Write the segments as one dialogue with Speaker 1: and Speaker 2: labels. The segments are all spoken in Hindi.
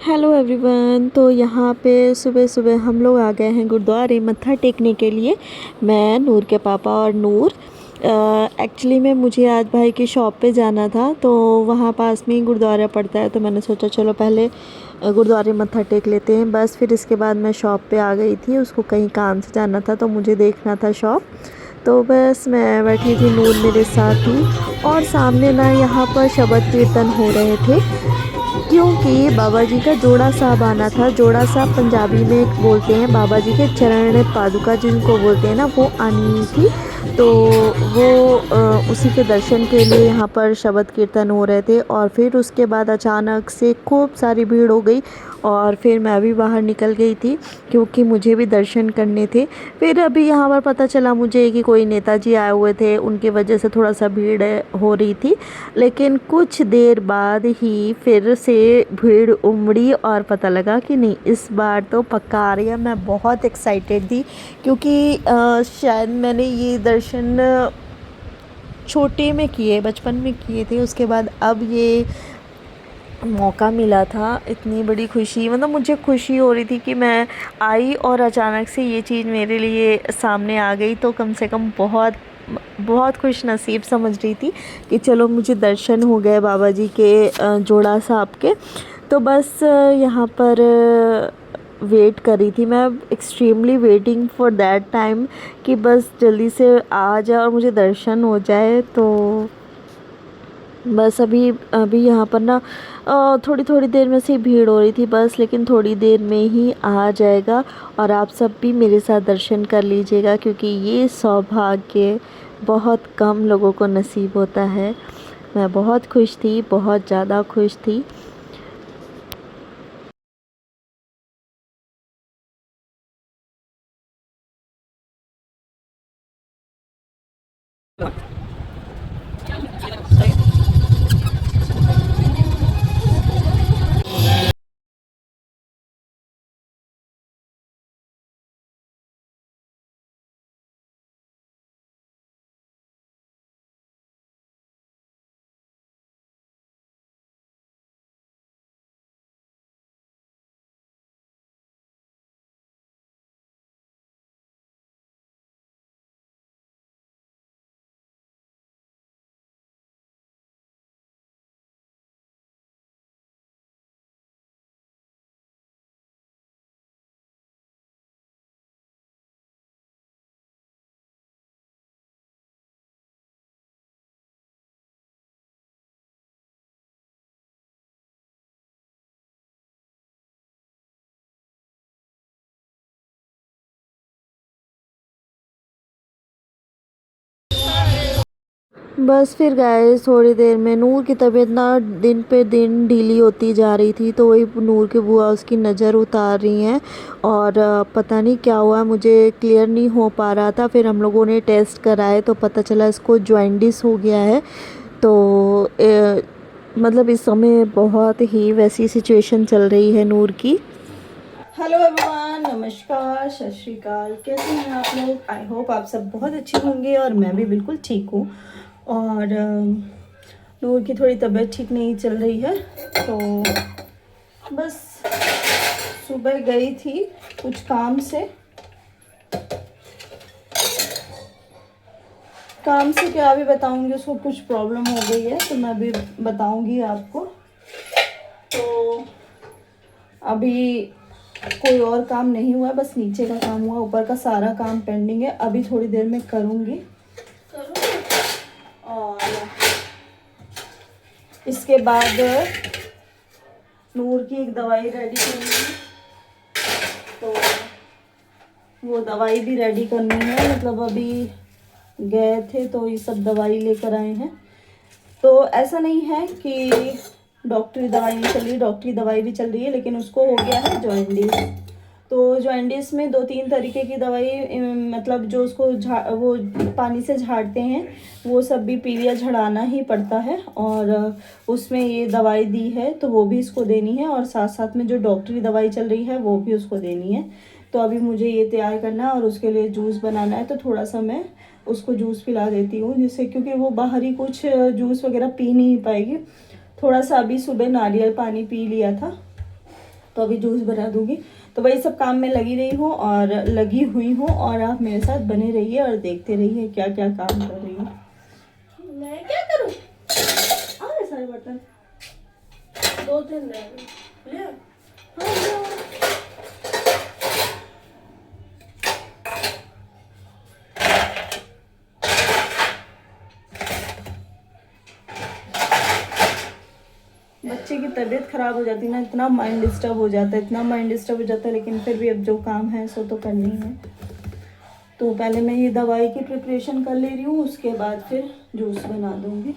Speaker 1: Hello everyone. तो यहाँ पे सुबह सुबह हम लोग आ गए हैं गुरुद्वारे मत्था टेकने के लिए। मैं, नूर के पापा और नूर। एक्चुअली में मुझे आज भाई की शॉप पे जाना था, तो वहाँ पास में ही गुरुद्वारा पड़ता है, तो मैंने सोचा चलो पहले गुरुद्वारे मत्था टेक लेते हैं। बस फिर इसके बाद मैं शॉप पे आ गई थी, उसको कहीं काम से जाना था तो मुझे देखना था शॉप। तो बस मैं बैठी थी, नूर मेरे साथ थी। और सामने ना यहाँ पर शबद कीर्तन हो रहे थे, क्योंकि बाबा जी का जोड़ा साहब आना था। जोड़ा साहब पंजाबी में बोलते हैं, बाबा जी के चरण पादुका जिनको बोलते हैं ना, वो आनी थी। तो वो उसी के दर्शन के लिए यहाँ पर शबद कीर्तन हो रहे थे। और फिर उसके बाद अचानक से खूब सारी भीड़ हो गई और फिर मैं भी बाहर निकल गई थी, क्योंकि मुझे भी दर्शन करने थे। फिर अभी यहाँ पर पता चला मुझे कि कोई नेताजी आए हुए थे, उनकी वजह से थोड़ा सा भीड़ हो रही थी। लेकिन कुछ देर बाद ही फिर से भीड़ उमड़ी और पता लगा कि नहीं, इस बार तो पक्का आ रही है। मैं बहुत एक्साइटेड थी, क्योंकि शायद मैंने ये दर्शन छोटे में किए, बचपन में किए थे। उसके बाद अब ये मौका मिला था। इतनी बड़ी खुशी, मतलब मुझे खुशी हो रही थी कि मैं आई और अचानक से ये चीज़ मेरे लिए सामने आ गई। तो कम से कम बहुत बहुत खुश नसीब समझ रही थी कि चलो मुझे दर्शन हो गए बाबा जी के जोड़ा साहब के। तो बस यहाँ पर वेट कर रही थी मैं, extremely waiting for that time, कि बस जल्दी से आ जाए और मुझे दर्शन हो जाए। तो बस अभी अभी यहाँ पर ना थोड़ी थोड़ी देर में से भीड़ हो रही थी बस, लेकिन थोड़ी देर में ही आ जाएगा। और आप सब भी मेरे साथ दर्शन कर लीजिएगा, क्योंकि ये सौभाग्य बहुत कम लोगों को नसीब होता है। मैं बहुत खुश थी, बहुत ज़्यादा खुश थी। बस फिर गए थोड़ी देर में, नूर की तबीयत ना दिन पे दिन ढीली होती जा रही थी, तो वही नूर की बुआ उसकी नज़र उतार रही हैं। और पता नहीं क्या हुआ, मुझे क्लियर नहीं हो पा रहा था। फिर हम लोगों ने टेस्ट कराए तो पता चला इसको जॉइंटिस हो गया है। तो मतलब इस समय बहुत ही वैसी सिचुएशन चल रही है नूर की। हेलो एवरीवन, नमस्कार, सत श्री अकाल। कैसे हैं आप लोग? आई होप आप सब बहुत अच्छे होंगे और मैं भी बिल्कुल ठीक हूँ। और नूर की थोड़ी तबीयत ठीक नहीं चल रही है, तो बस सुबह गई थी कुछ काम से। क्या अभी बताऊंगी, उसको कुछ प्रॉब्लम हो गई है तो मैं भी बताऊंगी आपको। तो अभी कोई और काम नहीं हुआ, बस नीचे का काम हुआ, ऊपर का सारा काम पेंडिंग है। अभी थोड़ी देर में करूँगी। और इसके बाद नूर की एक दवाई रेडी करनी है, तो वो दवाई भी रेडी करनी है। मतलब अभी गए थे तो ये सब दवाई लेकर आए हैं। तो ऐसा नहीं है कि डॉक्टरी दवाई नहीं चल रही, डॉक्टरी दवाई भी चल रही है, लेकिन उसको हो गया है जॉइंटिस। तो जॉइंटिस में 2-3 तरीके की दवाई, मतलब जो उसको वो पानी से झाड़ते हैं, वो सब भी पीलिया झड़ाना ही पड़ता है। और उसमें ये दवाई दी है तो वो भी इसको देनी है, और साथ साथ में जो डॉक्टरी दवाई चल रही है वो भी उसको देनी है। तो अभी मुझे ये तैयार करना है और उसके लिए जूस बनाना है। तो थोड़ा सा मैं उसको जूस पिला देती हूँ, जिससे, क्योंकि वो बाहरी कुछ जूस वगैरह पी नहीं पाएगी। थोड़ा सा अभी सुबह नारियल पानी पी लिया था,
Speaker 2: तो अभी जूस बना दूंगी। तो वही सब काम में लगी हुई हूँ और आप मेरे साथ बने रहिए और देखते रहिए क्या क्या काम कर रही हूँ।
Speaker 3: मैं क्या करूँ?
Speaker 2: आ गए सारे बर्तन।
Speaker 3: 2-3 रह गए। ले।
Speaker 2: हाँ, बच्चे की तबीयत ख़राब हो जाती है ना, इतना माइंड डिस्टर्ब हो जाता है, लेकिन फिर भी अब जो काम है सो तो करनी ही है। तो पहले मैं ये दवाई की प्रिपरेशन कर ले रही हूँ, उसके बाद फिर जूस बना दूँगी।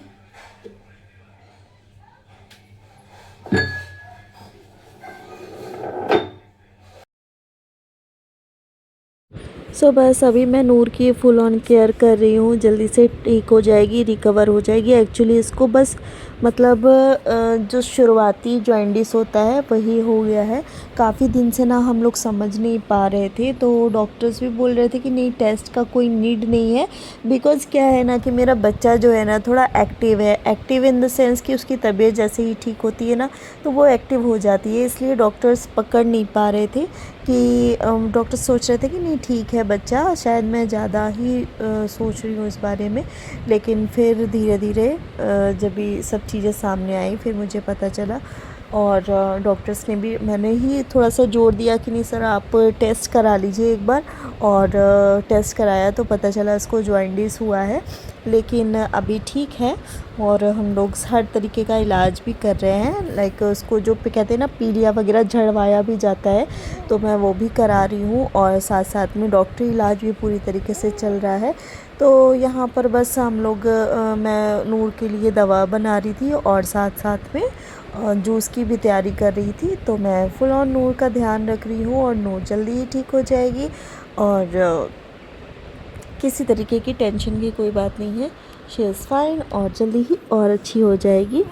Speaker 1: सो बस अभी मैं नूर की फुल ऑन केयर कर रही हूँ, जल्दी से ठीक हो जाएगी, रिकवर हो जाएगी। एक्चुअली इसको बस मतलब जो शुरुआती जॉइंटिस होता है वही हो गया है। काफ़ी दिन से ना हम लोग समझ नहीं पा रहे थे, तो डॉक्टर्स भी बोल रहे थे कि नहीं, टेस्ट का कोई नीड नहीं है। बिकॉज़ क्या है ना कि मेरा बच्चा जो है ना थोड़ा एक्टिव है, एक्टिव इन द सेंस कि उसकी तबीयत जैसे ही ठीक होती है ना तो वो एक्टिव हो जाती है। इसलिए डॉक्टर्स पकड़ नहीं पा रहे थे कि डॉक्टर सोच रहे थे कि नहीं ठीक है बच्चा, शायद मैं ज़्यादा ही सोच रही हूँ इस बारे में। लेकिन फिर धीरे धीरे जब ये सब चीज़ें सामने आई फिर मुझे पता चला, और डॉक्टर्स ने भी, मैंने ही थोड़ा सा जोर दिया कि नहीं सर आप टेस्ट करा लीजिए एक बार। और टेस्ट कराया तो पता चला इसको जॉइंटिस हुआ है, लेकिन अभी ठीक है। और हम लोग हर तरीके का इलाज भी कर रहे हैं, लाइक उसको जो कहते हैं ना पीलिया वगैरह झड़वाया भी जाता है, तो मैं वो भी करा रही हूँ। और साथ साथ में डॉक्टरी इलाज भी पूरी तरीके से चल रहा है। तो यहाँ पर बस हम लोग मैं नूर के लिए दवा बना रही थी और साथ साथ में जूस की भी तैयारी कर रही थी। तो मैं फुल ऑन नूर का ध्यान रख रही हूँ और नूर जल्दी ही ठीक हो जाएगी, और किसी तरीके की टेंशन की कोई बात नहीं है। शी इज़ फाइन और जल्दी ही और अच्छी हो जाएगी।